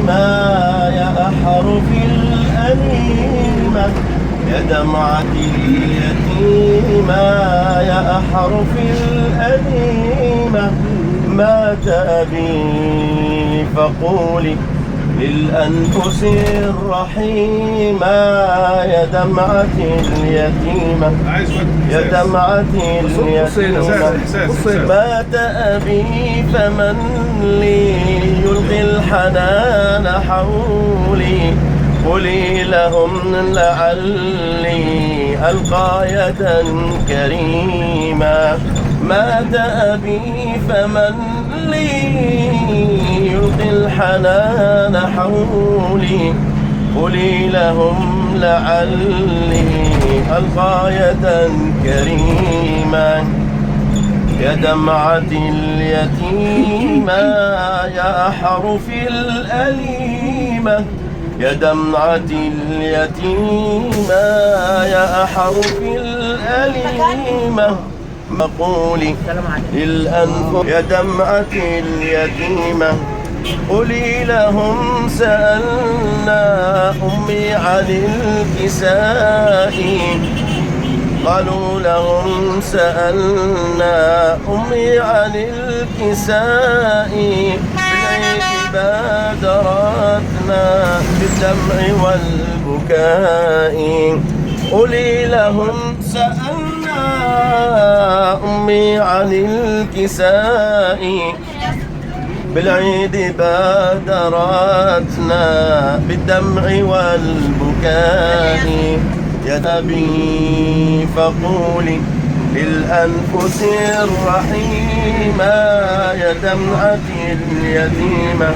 يا أحرف الأليمة يا دمعة اليتيمة يا أحرف الأليمة مات أبي فقولي للأنفس الرحيمة يا دمعة اليتيمة يا دمعة اليتيمة مات أبي فمن لي يلقي الحنان حولي قولي لهم لعلي ألقى يدا كريما مات أبي فمن لي يلقي الحنان حولي قولي لهم لعلي ألقى يدا كريما يا دمعة اليتيمة يا أحرف الأليمة يا دمعة اليتيمة يا أحرف الأليمة مقولي للأنفس يا دمعة اليتيمة قولي لهم سألنا أمي عن الكساء قالوا لهم سألنا أمي عن الكساء بالعيد بادرتنا بالدمع والبكاء قولي لهم سألنا أمي عن الكساء بالعيد بادرتنا بالدمع والبكاء يا أبي فقولي للأنفس الرحيمة يا دمعة اليتيمة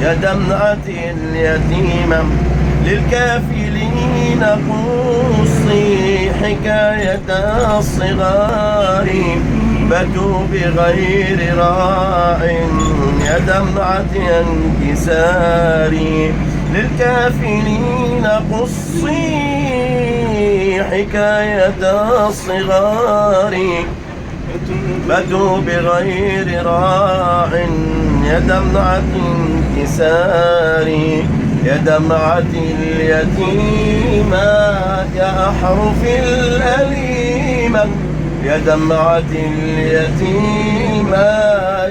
يا دمعة اليتيمة للكافلين قصي حكاية الصغار بكوا بغير راع يا دمعة انكسار للكافلين قصي حكاية الصغار بدوا بغير راع يا دمعة انكسار يا دمعة اليتيمة يا أحرف الأليمة يا دمعة اليتيمة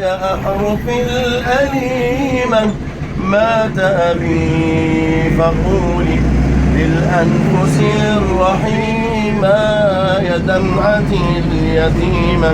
يا أحرف الأليمة مات أبي فقولي للأنفس الرحيمة يا دمعة اليتيمة